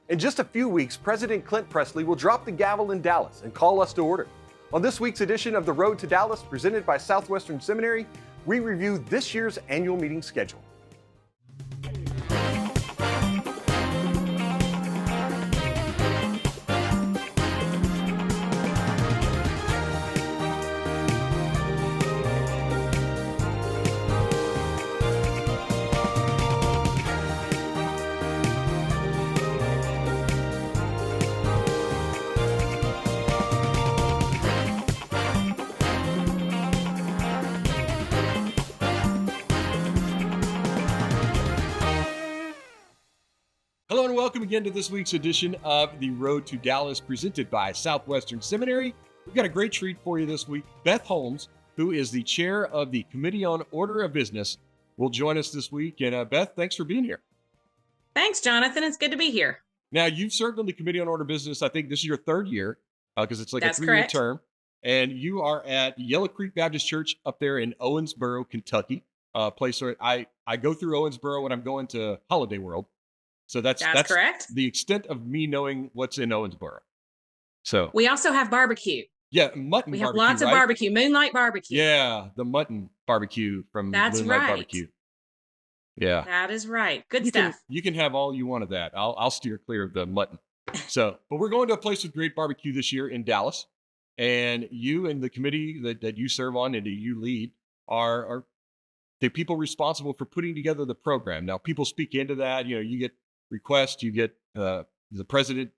In just a few weeks, President Clint Presley will drop the gavel in Dallas and call us to order. On this week's edition of The Road to Dallas, presented by Southwestern Seminary, we review this year's annual meeting schedule. Hello and welcome again to this week's edition of The Road to Dallas, presented by Southwestern Seminary. We've got a great treat for you this week. Beth Holmes, who is the chair of the Committee on Order of Business, will join us this week. And Beth, thanks for being here. Thanks, Jonathan. It's good to be here. Now, you've served on the Committee on Order of Business. I think this is your third year because it's like That's a 3-year correct. term. And you are at Yellow Creek Baptist Church up there in Owensboro, Kentucky. Place where I go through Owensboro when I'm going to Holiday World. So that's correct. The extent of me knowing what's in Owensboro. So We also have barbecue. yeah, mutton We have barbecue, lots of right? barbecue, moonlight barbecue. Yeah, the mutton barbecue from That's Moonlight right. Barbecue. Yeah, That is right. Good you stuff. you can have all you want of that. I'll steer clear of the mutton. So, but we're going to a place with great barbecue this year in Dallas, and you and the committee that you serve on and that you lead are the people responsible for putting together the program. Now, people speak into that. You get requests, you get the president,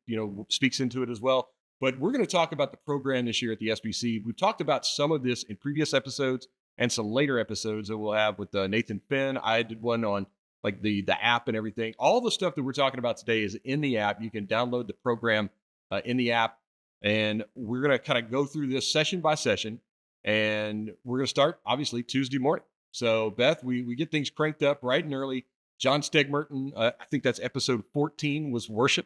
speaks into it as well. But we're going to talk about the program this year at the SBC. We've talked about some of this in previous episodes and some later episodes that we'll have with Nathan Finn. I did one on like the app and everything. All the stuff that we're talking about today is in the app. You can download the program in the app, and we're going to kind of go through this session by session. And we're going to start obviously Tuesday morning. So Beth, we get things cranked up bright and early. John Stegmerton, I think that's episode 14, was worship.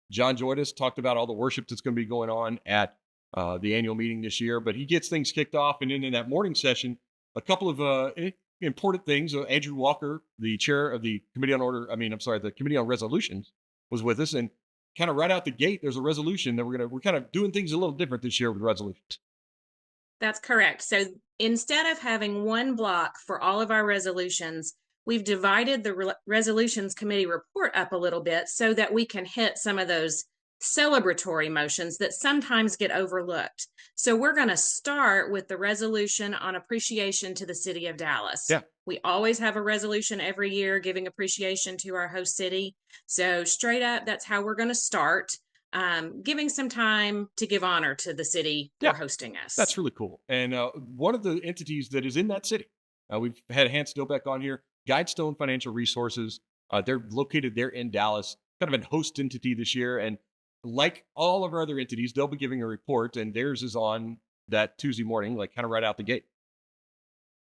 John joined us, talked about all the worship that's going to be going on at the annual meeting this year. But he gets things kicked off. And then in that morning session, a couple of important things. Andrew Walker, the chair of the Committee on the Committee on Resolutions, was with us. And kind of right out the gate, there's a resolution that we're kind of doing things a little different this year with resolutions. That's correct. So instead of having one block for all of our resolutions, we've divided the resolutions committee report up a little bit so that we can hit some of those celebratory motions that sometimes get overlooked. So we're going to start with the resolution on appreciation to the city of Dallas. Yeah. We always have a resolution every year giving appreciation to our host city. So straight up, that's how we're going to start, giving some time to give honor to the city for hosting us. That's really cool. And one of the entities that is in that city, we've had Hans Stillbeck on here, Guidestone Financial Resources. They're located there in Dallas, kind of a host entity this year. And like all of our other entities, they'll be giving a report, and theirs is on that Tuesday morning, like kind of right out the gate.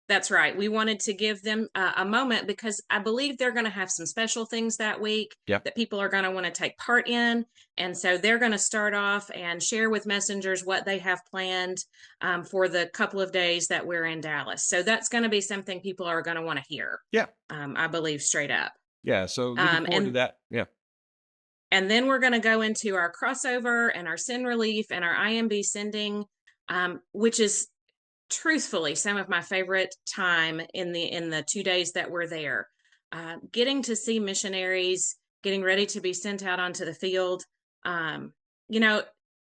That's right. We wanted to give them a moment because I believe they're going to have some special things that week that people are going to want to take part in. And so they're going to start off and share with messengers what they have planned for the couple of days that we're in Dallas. So that's going to be something people are going to want to hear. Yeah. I believe straight up. Yeah. So looking forward to that. Yeah. And then we're going to go into our crossover and our send relief and our IMB sending, which is truthfully some of my favorite time in the 2 days that we're there. Getting to see missionaries, getting ready to be sent out onto the field.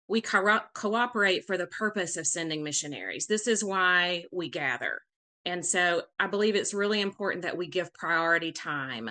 We cooperate for the purpose of sending missionaries. This is why we gather. And so I believe it's really important that we give priority time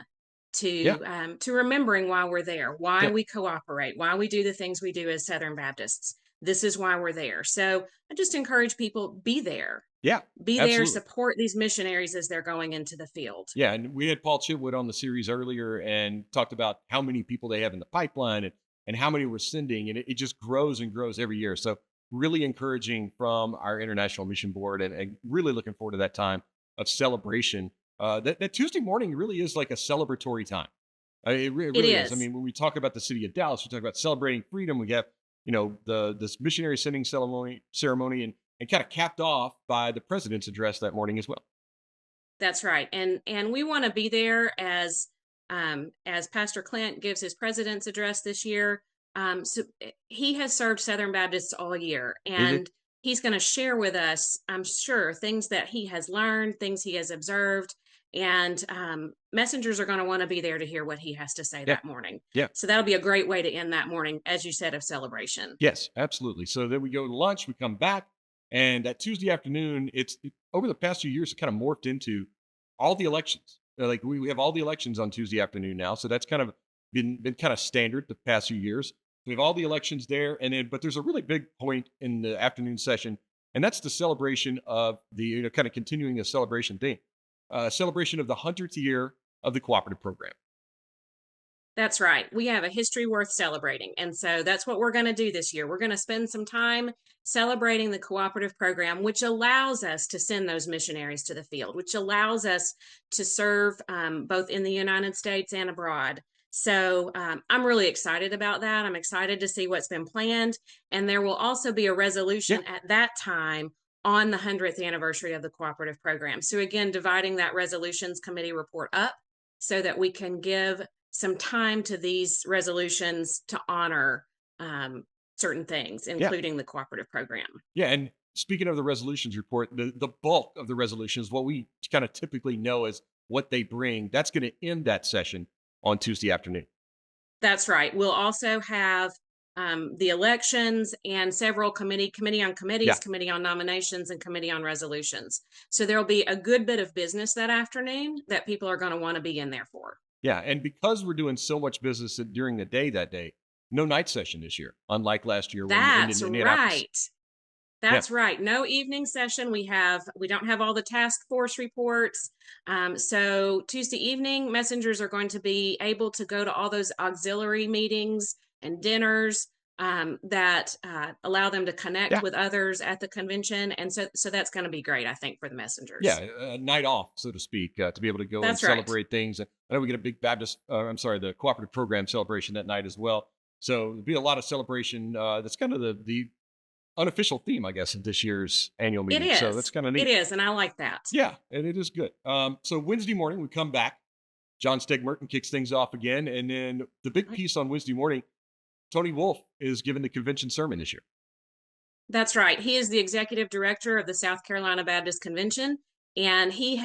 to remembering why we're there, why we cooperate, why we do the things we do as Southern Baptists. This is why we're there. So I just encourage people, be there. Yeah. Be absolutely. there, support these missionaries as they're going into the field. Yeah. And we had Paul Chitwood on the series earlier and talked about how many people they have in the pipeline and how many we're sending. And it just grows and grows every year. So really encouraging from our International Mission Board and really looking forward to that time of celebration. That Tuesday morning really is like a celebratory time. It really is. I mean, when we talk about the city of Dallas, we talk about celebrating freedom. We have this missionary sending ceremony and kind of capped off by the president's address that morning as well. That's right. And we want to be there as as Pastor Clint gives his president's address this year. So he has served Southern Baptists all year, Is it? and he's going to share with us, I'm sure, things that he has learned, things he has observed, and messengers are going to want to be there to hear what he has to say Yeah. that morning. Yeah. So that'll be a great way to end that morning, as you said, of celebration. Yes, absolutely. So then we go to lunch, we come back, and that Tuesday afternoon, over the past few years, it kind of morphed into all the elections. Like we have all the elections on Tuesday afternoon now, so that's kind of been kind of standard the past few years. We have all the elections there, and then but there's a really big point in the afternoon session, and that's the celebration of the kind of continuing the celebration theme, celebration of the 100th year of the cooperative program. That's right. We have a history worth celebrating. And so that's what we're going to do this year. We're going to spend some time celebrating the cooperative program, which allows us to send those missionaries to the field, which allows us to serve both in the United States and abroad. So I'm really excited about that. I'm excited to see what's been planned. And there will also be a resolution at that time on the 100th anniversary of the cooperative program. So again, dividing that resolutions committee report up so that we can give some time to these resolutions to honor certain things, including the cooperative program. Yeah, and speaking of the resolutions report, the bulk of the resolutions, what we kind of typically know as what they bring, that's going to end that session on Tuesday afternoon. That's right. We'll also have the elections and several committee on committees, committee on nominations, and committee on resolutions. So there'll be a good bit of business that afternoon that people are going to want to be in there for. Yeah, and because we're doing so much business during the day that day, no night session this year, unlike last year. That's right. That's right. No evening session. We don't have all the task force reports. So Tuesday evening, messengers are going to be able to go to all those auxiliary meetings and dinners that allow them to connect with others at the convention. And so that's going to be great, I think, for the messengers. Yeah, a night off, so to speak, to be able to go and celebrate things. I know we get a big the cooperative program celebration that night as well. So there'll be a lot of celebration. That's kind of the unofficial theme, I guess, of this year's annual meeting. It is. So that's kind of neat. It is, and I like that. Yeah, and it is good. So Wednesday morning, we come back. John Stegmerton kicks things off again. And then the big piece on Wednesday morning, Tony Wolf is giving the convention sermon this year. That's right. He is the executive director of the South Carolina Baptist Convention, and he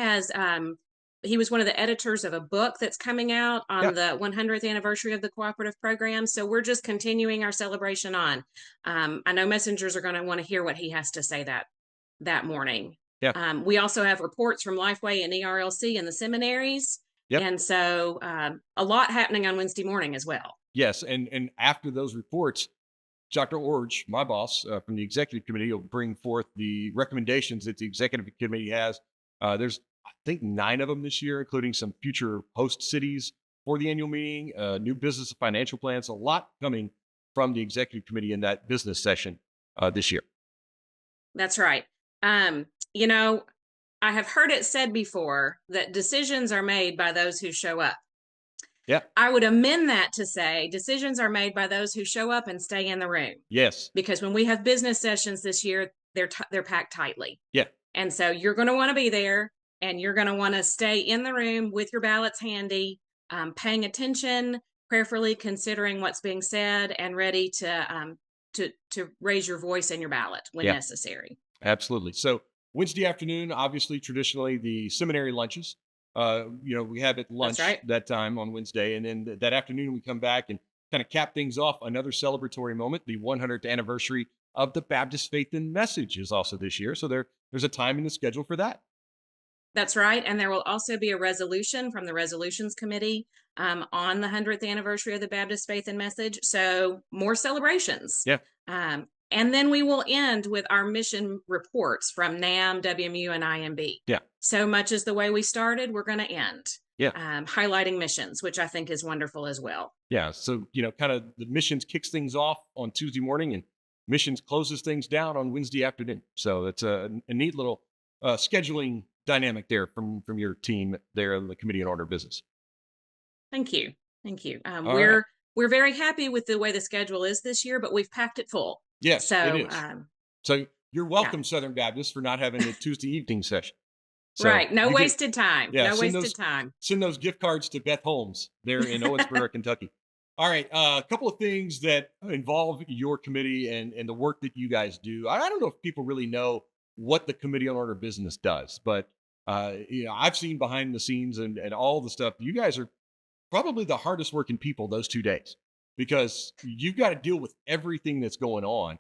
was one of the editors of a book that's coming out on the 100th anniversary of the cooperative program. So we're just continuing our celebration on. I know messengers are going to want to hear what he has to say that morning. Yeah. We also have reports from Lifeway and ERLC and the seminaries. Yep. And so a lot happening on Wednesday morning as well. Yes. And after those reports, Dr. Orge, my boss from the executive committee, will bring forth the recommendations that the executive committee has. There's, I think, 9 of them this year, including some future host cities for the annual meeting, new business and financial plans, a lot coming from the executive committee in that business session this year. That's right. I have heard it said before that decisions are made by those who show up. Yeah. I would amend that to say decisions are made by those who show up and stay in the room. Yes. Because when we have business sessions this year, they're packed tightly. Yeah. And so you're going to want to be there, and you're going to want to stay in the room with your ballots handy, paying attention, prayerfully considering what's being said, and ready to raise your voice in your ballot when necessary. Absolutely. So Wednesday afternoon, obviously, traditionally the seminary lunches. We have at lunch that time on Wednesday, and then that afternoon we come back and kind of cap things off. Another celebratory moment, the 100th anniversary of the Baptist Faith and Message is also this year. So there's a time in the schedule for that. That's right. And there will also be a resolution from the Resolutions Committee on the 100th anniversary of the Baptist Faith and Message. So more celebrations. Yeah. And then we will end with our mission reports from NAM, WMU, and IMB. Yeah. So much as the way we started, we're going to end. Yeah. Highlighting missions, which I think is wonderful as well. Yeah. So, kind of the missions kicks things off on Tuesday morning, and missions closes things down on Wednesday afternoon. So it's a neat little scheduling dynamic there from your team there in the Committee on Order of Business. Thank you. Thank you. We're very happy with the way the schedule is this year, but we've packed it full. Yes, so, it is. So you're welcome, Southern Baptists, for not having a Tuesday evening session. So Right. No you can, wasted time. yeah, No wasted time. send those gift cards to Beth Holmes there in Owensboro, Kentucky. All right, a couple of things that involve your committee and the work that you guys do. I don't know if people really know what the Committee on Order of Business does, but I've seen behind the scenes and all the stuff. You guys are probably the hardest working people those 2 days because you've got to deal with everything that's going on.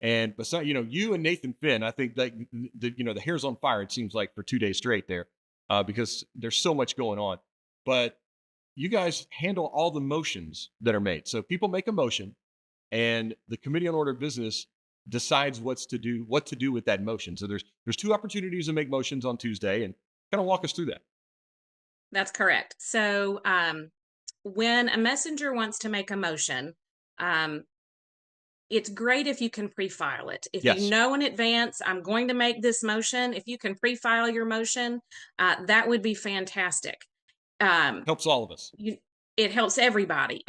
And besides, you and Nathan Finn, I think that the hair's on fire. It seems like for 2 days straight there, because there's so much going on. But you guys handle all the motions that are made. So people make a motion, and the Committee on Order of Business decides what to do with that motion. So there's 2 opportunities to make motions on Tuesday, and kind of walk us through that. That's correct. So when a messenger wants to make a motion, it's great if you can pre-file it. If Yes. you know in advance, I'm going to make this motion, if you can pre-file your motion, that would be fantastic. Helps all of us. It helps everybody.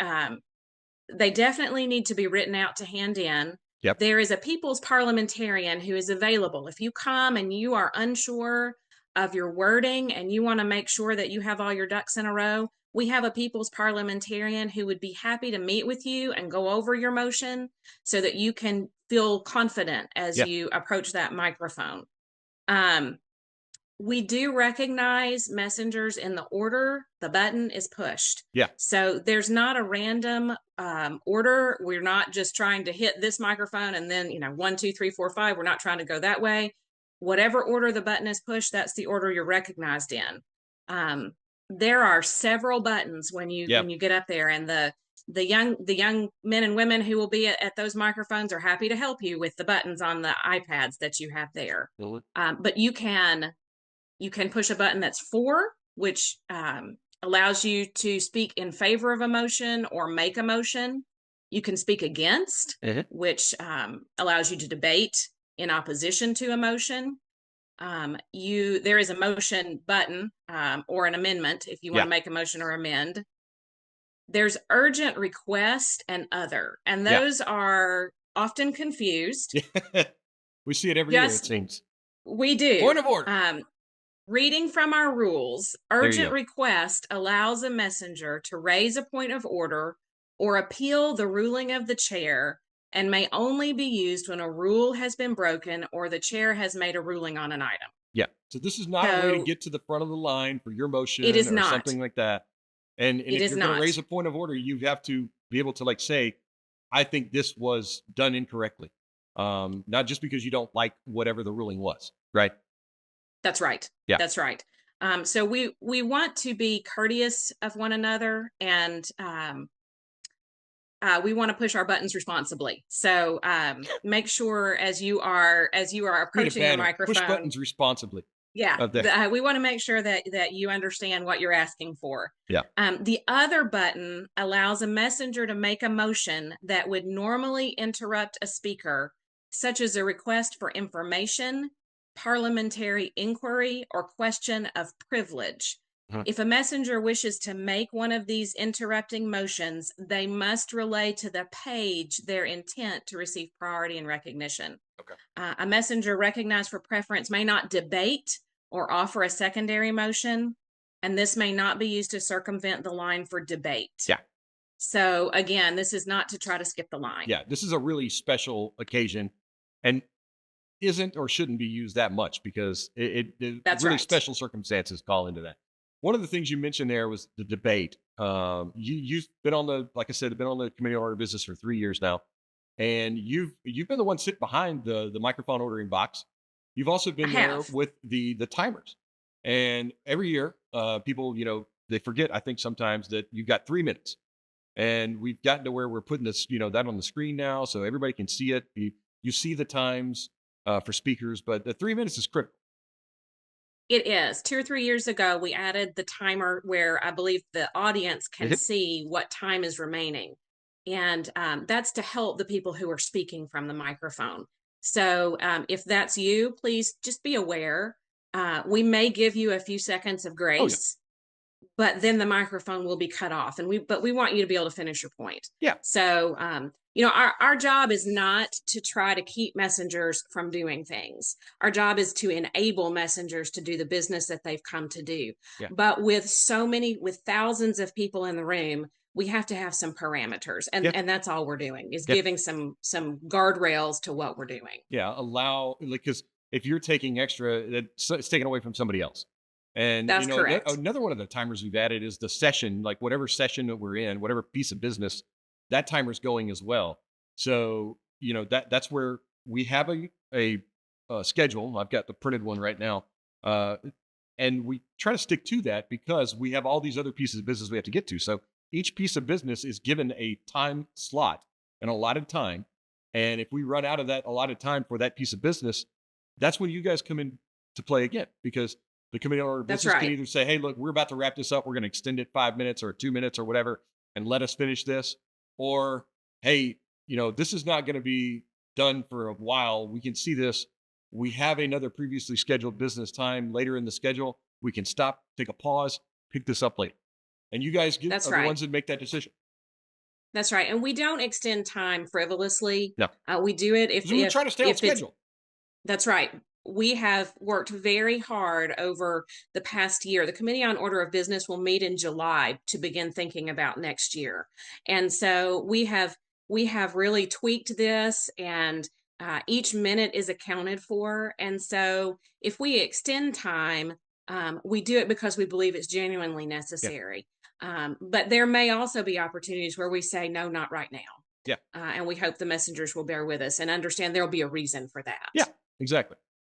They definitely need to be written out to hand in. Yep. There is a people's parliamentarian who is available. If you come and you are unsure of your wording and you want to make sure that you have all your ducks in a row, we have a people's parliamentarian who would be happy to meet with you and go over your motion so that you can feel confident as you approach that microphone. We do recognize messengers in the order the button is pushed. Yeah. So there's not a random order. We're not just trying to hit this microphone and then, 1, 2, 3, 4, 5. We're not trying to go that way. Whatever order the button is pushed, that's the order you're recognized in. There are several buttons when you get up there, and the young men and women who will be at those microphones are happy to help you with the buttons on the iPads that you have there. But you can push a button that's for, which allows you to speak in favor of a motion or make a motion. You can speak against, which allows you to debate in opposition to a motion. There is a motion button or an amendment if you want to make a motion or amend. There's urgent request and other, and those are often confused. We see it every year, it seems. We do. Point of order. Reading from our rules, urgent request allows a messenger to raise a point of order or appeal the ruling of the chair and may only be used when a rule has been broken or the chair has made a ruling on an item. Yeah. So this is not a way to get to the front of the line for your motion or something like that. And if you're going to raise a point of order, you have to be able to say, I think this was done incorrectly. Not just because you don't like whatever the ruling was, right? That's right. Yeah. That's right. So we want to be courteous of one another, and we want to push our buttons responsibly. So make sure as you are approaching the microphone, push buttons responsibly. Yeah. We want to make sure that you understand what you're asking for. Yeah. The other button allows a messenger to make a motion that would normally interrupt a speaker, such as a request for information, parliamentary inquiry, or question of privilege. If a messenger wishes to make one of these interrupting motions, they must relay to the page their intent to receive priority and recognition. Okay. A messenger recognized for preference may not debate or offer a secondary motion, and this may not be used to circumvent the line for debate. Yeah. So again, this is not to try to skip the line. Yeah, this is a really special occasion, and isn't or shouldn't be used that much because That's really right. special circumstances call into that. One of the things you mentioned there was the debate. You've been on the, like I said, been on the Committee on Order of Business for 3 years now, and you've been the one sitting behind the microphone ordering box. You've also been there with the timers, and every year, people they forget. I think sometimes that you've got 3 minutes, and we've gotten to where we're putting this that on the screen now, so everybody can see it. You see the times for speakers, but the 3 minutes is critical. It is. 2 or 3 years ago, we added the timer where I believe the audience can see what time is remaining. And that's to help the people who are speaking from the microphone. So if that's you, please just be aware. We may give you a few seconds of grace. but then the microphone will be cut off, and we want you to be able to finish your point. Yeah. So, our job is not to try to keep messengers from doing things. Our job is to enable messengers to do the business that they've come to do. Yeah. But with thousands of people in the room, we have to have some parameters, and that's all we're doing is giving some guardrails to what we're doing. Yeah. Allow, because if you're taking extra, it's taken away from somebody else. And That's correct. Another one of the timers we've added is the session, like whatever session that we're in, whatever piece of business, that timer's going as well. So, that's where we have a schedule. I've got the printed one right now. And we try to stick to that because we have all these other pieces of business we have to get to. So each piece of business is given a time slot, an allotted time. And if we run out of that allotted time for that piece of business, that's when you guys come in to play again, because the committee on order of business can either say, hey, look, we're about to wrap this up. We're going to extend it 5 minutes or 2 minutes or whatever, and let us finish this. Or, hey, this is not going to be done for a while. We can see this. We have another previously scheduled business time later in the schedule. We can stop, take a pause, pick this up later. And you guys are the ones that make that decision. That's right. And we don't extend time frivolously. No. We do it if we try to stay on schedule. That's right. We have worked very hard over the past year. The Committee on Order of Business will meet in July to begin thinking about next year. And so we have really tweaked this, and each minute is accounted for. And so if we extend time, we do it because we believe it's genuinely necessary. But there may also be opportunities where we say, no, not right now. Yeah. And we hope the messengers will bear with us and understand there'll be a reason for that. Yeah, exactly.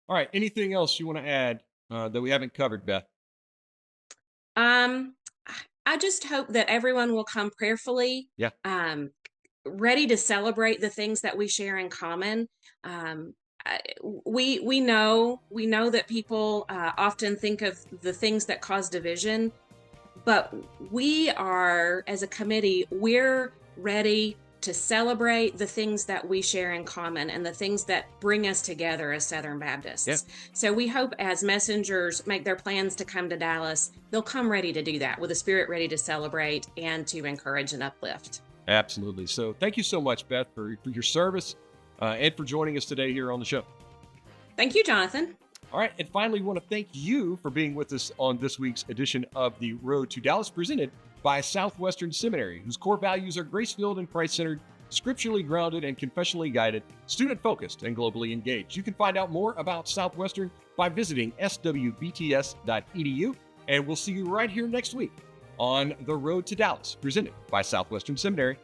All right. Anything else you want to add that we haven't covered, Beth? I just hope that everyone will come prayerfully. Yeah. Ready to celebrate the things that we share in common. We know that people often think of the things that cause division, but we are, as a committee, we're ready to celebrate the things that we share in common and the things that bring us together as Southern Baptists. Yeah. So we hope as messengers make their plans to come to Dallas, they'll come ready to do that with a spirit ready to celebrate and to encourage and uplift. Absolutely. So thank you so much, Beth, for your service and for joining us today here on the show. Thank you, Jonathan. All right. And finally, we want to thank you for being with us on this week's edition of The Road to Dallas, presented by Southwestern Seminary, whose core values are grace-filled and Christ-centered, scripturally grounded and confessionally guided, student-focused and globally engaged. You can find out more about Southwestern by visiting swbts.edu, and we'll see you right here next week on The Road to Dallas, presented by Southwestern Seminary.